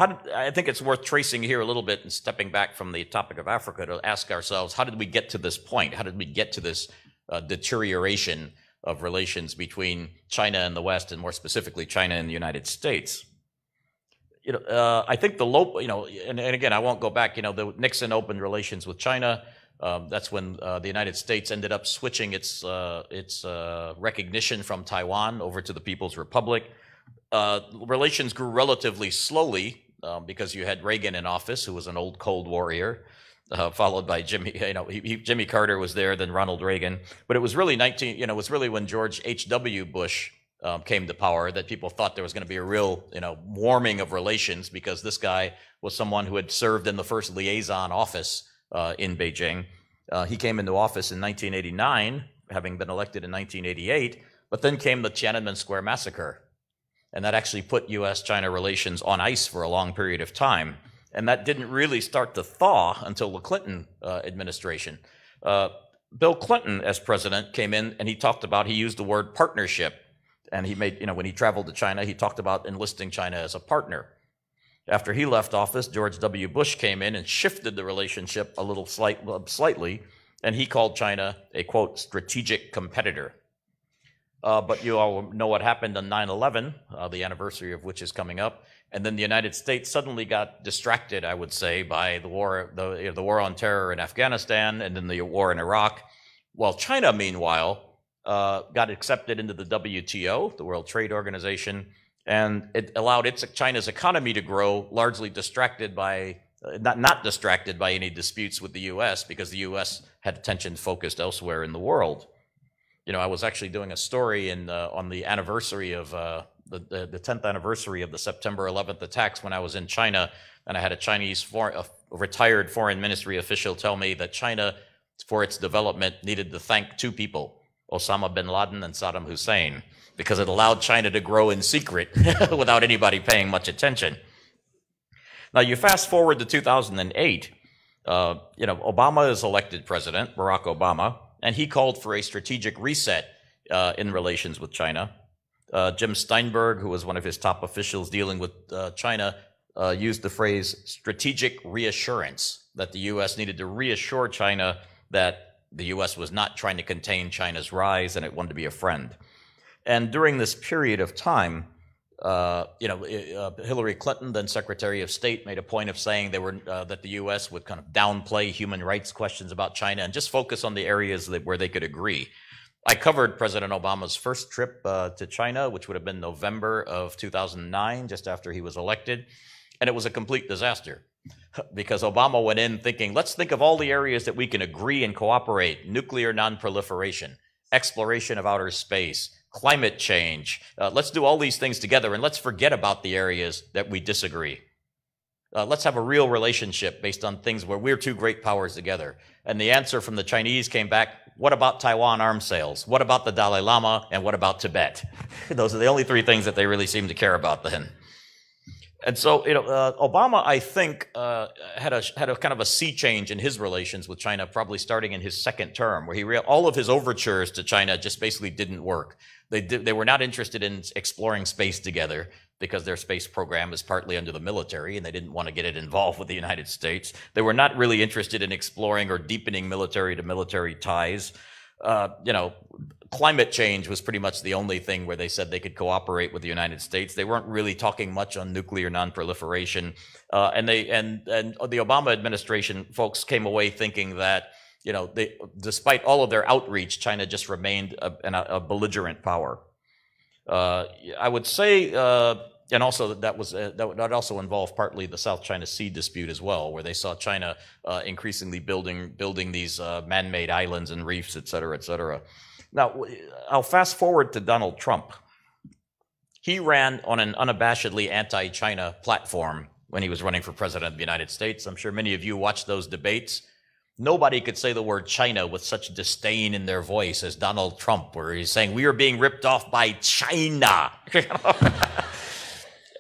I think it's worth tracing here a little bit and stepping back from the topic of Africa to ask ourselves, how did we get to this point? How did we get to this deterioration of relations between China and the West, and more specifically China and the United States? I think and again, I won't go back. The Nixon opened relations with China. That's when the United States ended up switching its recognition from Taiwan over to the People's Republic. Relations grew relatively slowly because you had Reagan in office, who was an old Cold Warrior, followed by Jimmy Carter was there, then Ronald Reagan. But it was really when George H.W. Bush came to power that people thought there was going to be a real, warming of relations, because this guy was someone who had served in the first liaison office in Beijing. He came into office in 1989, having been elected in 1988, but then came the Tiananmen Square massacre. And that actually put U.S.-China relations on ice for a long period of time. And that didn't really start to thaw until the Clinton administration. Bill Clinton, as president, came in and he used the word partnership. And he made, when he traveled to China, he talked about enlisting China as a partner. After he left office, George W. Bush came in and shifted the relationship a little slightly, and he called China a, quote, strategic competitor. But you all know what happened on 9/11, the anniversary of which is coming up, and then the United States suddenly got distracted, I would say, by the war on terror in Afghanistan and then the war in Iraq, while China, meanwhile, got accepted into the WTO, the World Trade Organization, and it allowed China's economy to grow, largely distracted by, not distracted by any disputes with the U.S., because the U.S. had attention focused elsewhere in the world. I was actually doing a story on the anniversary of the 10th anniversary of the September 11th attacks when I was in China, and I had a retired foreign ministry official tell me that China, for its development, needed to thank two people, Osama bin Laden and Saddam Hussein, because it allowed China to grow in secret without anybody paying much attention. Now, you fast forward to 2008, Obama is elected president, Barack Obama, and he called for a strategic reset in relations with China. Jim Steinberg, who was one of his top officials dealing with China, used the phrase strategic reassurance, that the U.S. needed to reassure China that the U.S. was not trying to contain China's rise and it wanted to be a friend. And during this period of time, Hillary Clinton, then Secretary of State, made a point of saying that the U.S. would kind of downplay human rights questions about China and just focus on the areas where they could agree. I covered President Obama's first trip to China, which would have been November of 2009, just after he was elected, and it was a complete disaster. Because Obama went in thinking, let's think of all the areas that we can agree and cooperate: nuclear nonproliferation, exploration of outer space, climate change. Let's do all these things together, and let's forget about the areas that we disagree. Let's have a real relationship based on things where we're two great powers together. And the answer from the Chinese came back, what about Taiwan arms sales? What about the Dalai Lama? And what about Tibet? Those are the only three things that they really seem to care about then. And so, Obama, I think, had a kind of a sea change in his relations with China, probably starting in his second term, where all of his overtures to China just basically didn't work. They were not interested in exploring space together, because their space program is partly under the military, and they didn't want to get it involved with the United States. They were not really interested in exploring or deepening military-to-military ties. Climate change was pretty much the only thing where they said they could cooperate with the United States. They weren't really talking much on nuclear nonproliferation. And the Obama administration folks came away thinking that, despite all of their outreach, China just remained a belligerent power. I would say, and also that also involved partly the South China Sea dispute as well, where they saw China increasingly building these man-made islands and reefs, et cetera, et cetera. Now, I'll fast forward to Donald Trump. He ran on an unabashedly anti-China platform when he was running for president of the United States. I'm sure many of you watched those debates. Nobody could say the word China with such disdain in their voice as Donald Trump, where he's saying, we are being ripped off by China.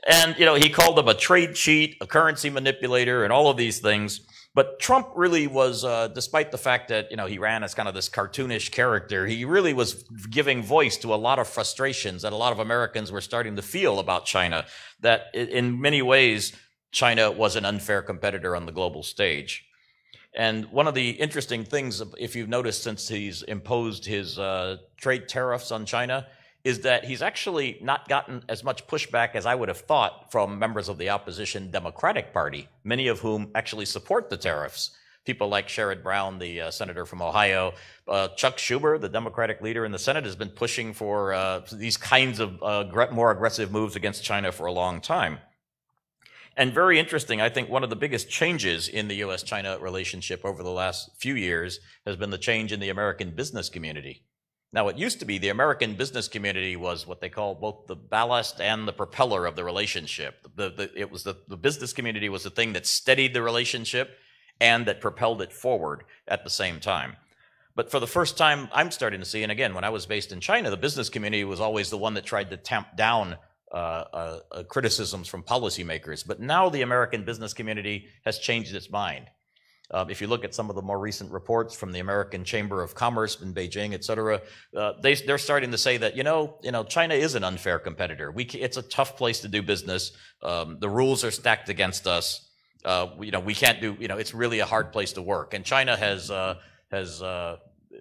And, he called them a trade cheat, a currency manipulator, and all of these things. But Trump really was, despite the fact that, he ran as kind of this cartoonish character, he really was giving voice to a lot of frustrations that a lot of Americans were starting to feel about China, that in many ways, China was an unfair competitor on the global stage. And one of the interesting things, if you've noticed since he's imposed his trade tariffs on China, is that he's actually not gotten as much pushback as I would have thought from members of the opposition Democratic Party, many of whom actually support the tariffs. People like Sherrod Brown, the senator from Ohio. Chuck Schumer, the Democratic leader in the Senate, has been pushing for these kinds of more aggressive moves against China for a long time. And very interesting, I think one of the biggest changes in the U.S.-China relationship over the last few years has been the change in the American business community. Now, it used to be the American business community was what they call both the ballast and the propeller of the relationship. The business community was the thing that steadied the relationship and that propelled it forward at the same time. But for the first time, I'm starting to see, and again, when I was based in China, the business community was always the one that tried to tamp down criticisms from policymakers. But now the American business community has changed its mind. If you look at some of the more recent reports from the American Chamber of Commerce in Beijing, et cetera, they're starting to say that, China is an unfair competitor. It's a tough place to do business. The rules are stacked against us. We can't do, it's really a hard place to work. And China has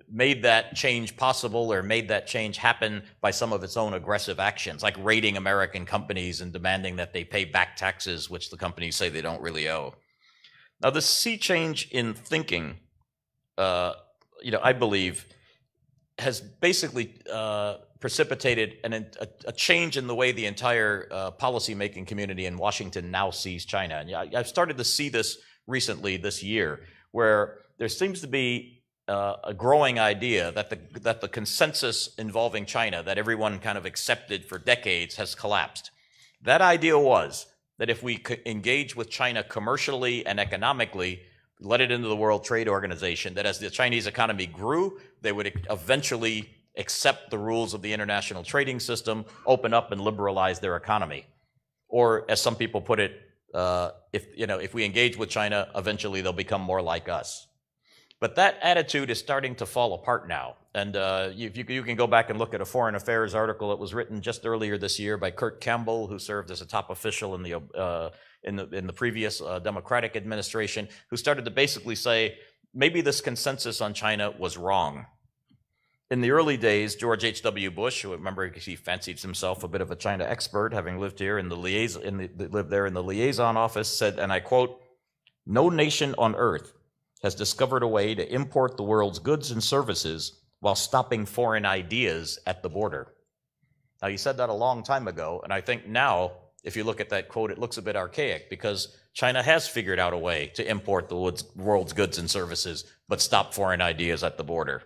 made that change possible, or made that change happen by some of its own aggressive actions, like raiding American companies and demanding that they pay back taxes, which the companies say they don't really owe. Now, this sea change in thinking, I believe, has basically precipitated a change in the way the entire policymaking community in Washington now sees China. And I've started to see this recently this year, where there seems to be a growing idea that the consensus involving China that everyone kind of accepted for decades has collapsed. That idea was that if we could engage with China commercially and economically, let it into the World Trade Organization, that as the Chinese economy grew, they would eventually accept the rules of the international trading system, open up and liberalize their economy. Or, as some people put it, if we engage with China, eventually they'll become more like us. But that attitude is starting to fall apart now. And you can go back and look at a Foreign Affairs article that was written just earlier this year by Kurt Campbell, who served as a top official in the previous Democratic administration, who started to basically say, maybe this consensus on China was wrong. In the early days, George H.W. Bush, who, remember, he fancied himself a bit of a China expert, having lived here lived there in the liaison office, said, and I quote, "No nation on earth has discovered a way to import the world's goods and services while stopping foreign ideas at the border." Now, he said that a long time ago, and I think now, if you look at that quote, it looks a bit archaic, because China has figured out a way to import the world's goods and services, but stop foreign ideas at the border.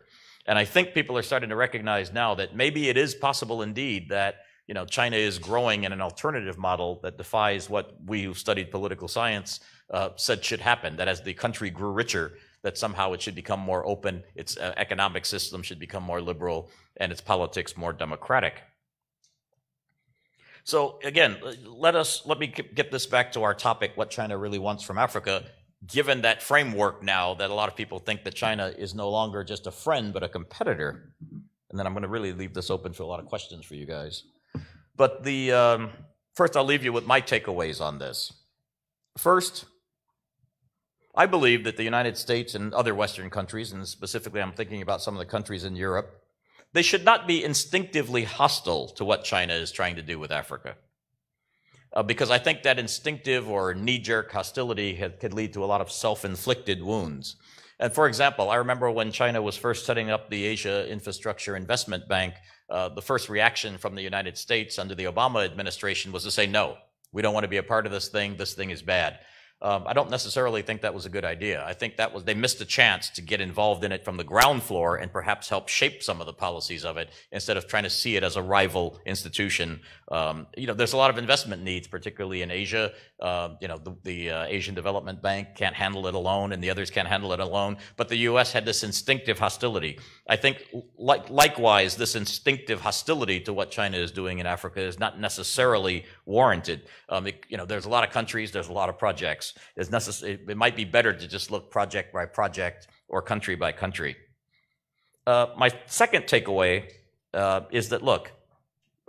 And I think people are starting to recognize now that maybe it is possible indeed that China is growing in an alternative model that defies what we who studied political science said should happen, that as the country grew richer, that somehow it should become more open, its economic system should become more liberal, and its politics more democratic. So again, let me get this back to our topic, what China really wants from Africa, given that framework now that a lot of people think that China is no longer just a friend, but a competitor. And then I'm going to really leave this open for a lot of questions for you guys. But first, I'll leave you with my takeaways on this. First, I believe that the United States and other Western countries, and specifically I'm thinking about some of the countries in Europe, they should not be instinctively hostile to what China is trying to do with Africa. Because I think that instinctive or knee-jerk hostility could lead to a lot of self-inflicted wounds. And for example, I remember when China was first setting up the Asia Infrastructure Investment Bank, the first reaction from the United States under the Obama administration was to say, no, we don't want to be a part of this thing is bad. I don't necessarily think that was a good idea. I think they missed a chance to get involved in it from the ground floor and perhaps help shape some of the policies of it instead of trying to see it as a rival institution. There's a lot of investment needs, particularly in Asia. The Asian Development Bank can't handle it alone, and the others can't handle it alone. But the U.S. had this instinctive hostility. I think, likewise, this instinctive hostility to what China is doing in Africa is not necessarily warranted. There's a lot of countries, there's a lot of projects. It might be better to just look project by project or country by country. My second takeaway is that, look,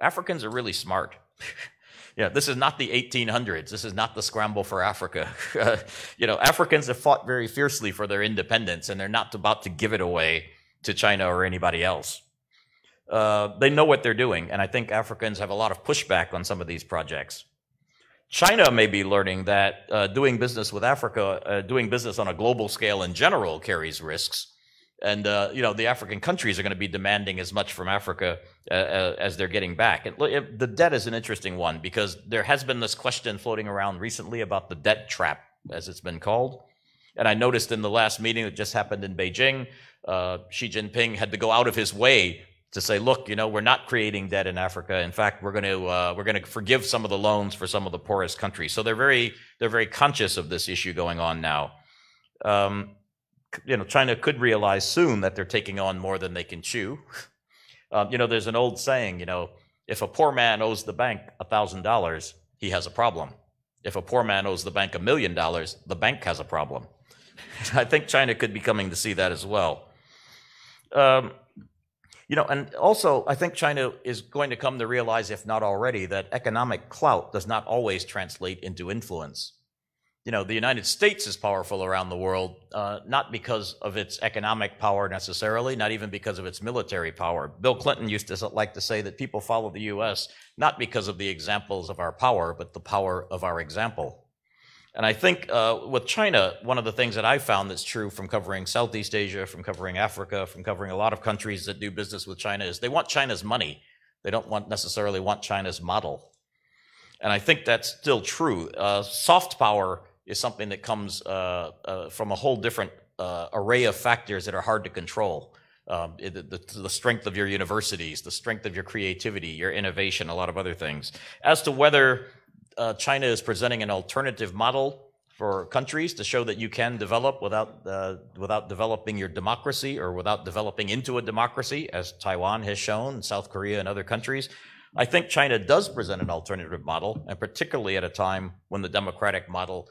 Africans are really smart. Yeah, this is not the 1800s. This is not the scramble for Africa. Africans have fought very fiercely for their independence, and they're not about to give it away to China or anybody else. They know what they're doing, and I think Africans have a lot of pushback on some of these projects. China may be learning that doing business with Africa, doing business on a global scale in general, carries risks. And, the African countries are going to be demanding as much from Africa as they're getting back. And the debt is an interesting one, because there has been this question floating around recently about the debt trap, as it's been called. And I noticed in the last meeting that just happened in Beijing, Xi Jinping had to go out of his way to say, look, we're not creating debt in Africa. In fact, we're going to forgive some of the loans for some of the poorest countries. So they're very conscious of this issue going on now. China could realize soon that they're taking on more than they can chew. There's an old saying, if a poor man owes the bank $1,000, he has a problem. If a poor man owes the bank $1 million, the bank has a problem. I think China could be coming to see that as well. And also, I think China is going to come to realize, if not already, that economic clout does not always translate into influence. The United States is powerful around the world, not because of its economic power necessarily, not even because of its military power. Bill Clinton used to like to say that people follow the U.S. not because of the examples of our power, but the power of our example. And I think with China, one of the things that I found that's true from covering Southeast Asia, from covering Africa, from covering a lot of countries that do business with China, is they want China's money. They don't necessarily want China's model. And I think that's still true. Soft power is something that comes from a whole different array of factors that are hard to control. The strength of your universities, the strength of your creativity, your innovation, a lot of other things. As to whether China is presenting an alternative model for countries to show that you can develop without developing your democracy, or without developing into a democracy, as Taiwan has shown, South Korea and other countries. I think China does present an alternative model, and particularly at a time when the democratic model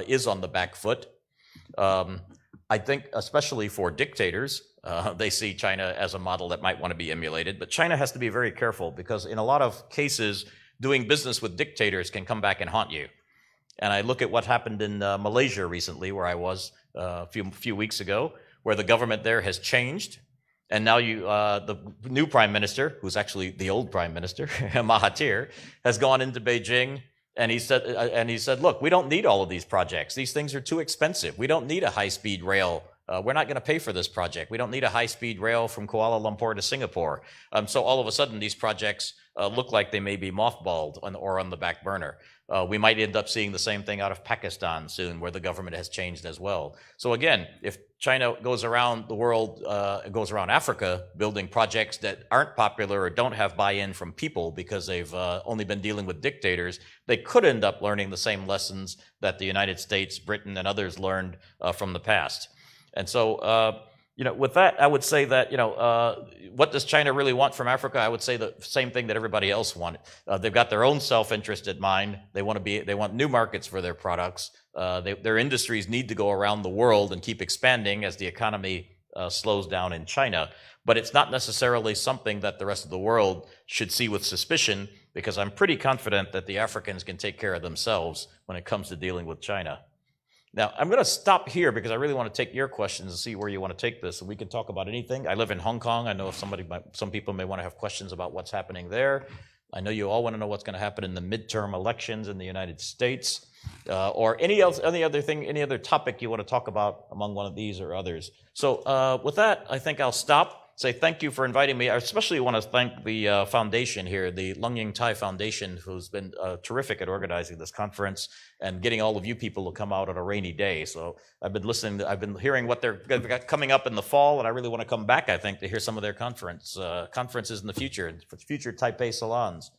is on the back foot. I think especially for dictators, they see China as a model that might want to be emulated. But China has to be very careful, because in a lot of cases, doing business with dictators can come back and haunt you. And I look at what happened in Malaysia recently, where I was a few weeks ago, where the government there has changed. And now the new prime minister, who's actually the old prime minister, Mahathir, has gone into Beijing, and he said, look, we don't need all of these projects. These things are too expensive. We don't need a high-speed rail. We're not going to pay for this project. We don't need a high-speed rail from Kuala Lumpur to Singapore. So all of a sudden, these projects look like they may be mothballed or on the back burner. We might end up seeing the same thing out of Pakistan soon, where the government has changed as well. So again, if China goes around the world, goes around Africa, building projects that aren't popular or don't have buy-in from people because they've only been dealing with dictators, they could end up learning the same lessons that the United States, Britain, and others learned from the past. And so, with that, I would say that, what does China really want from Africa? I would say the same thing that everybody else wanted. They've got their own self-interest in mind. They want new markets for their products. Their industries need to go around the world and keep expanding as the economy slows down in China. But it's not necessarily something that the rest of the world should see with suspicion, because I'm pretty confident that the Africans can take care of themselves when it comes to dealing with China. Now, I'm going to stop here because I really want to take your questions and see where you want to take this. And we can talk about anything. I live in Hong Kong. I know some people may want to have questions about what's happening there. I know you all want to know what's going to happen in the midterm elections in the United States, or any other topic you want to talk about among one of these or others. So with that, I think I'll stop. Say thank you for inviting me. I especially want to thank the foundation here, the Lung Tai Foundation, who's been terrific at organizing this conference and getting all of you people to come out on a rainy day. So I've been hearing what they're coming up in the fall, and I really want to come back, I think, to hear some of their conferences in the future, for future Taipei salons.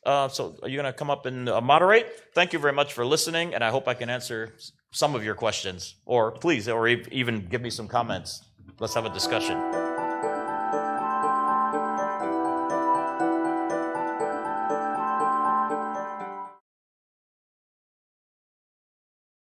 So are you going to come up and moderate? Thank you very much for listening, and I hope I can answer some of your questions, or please, or even give me some comments. Let's have a discussion.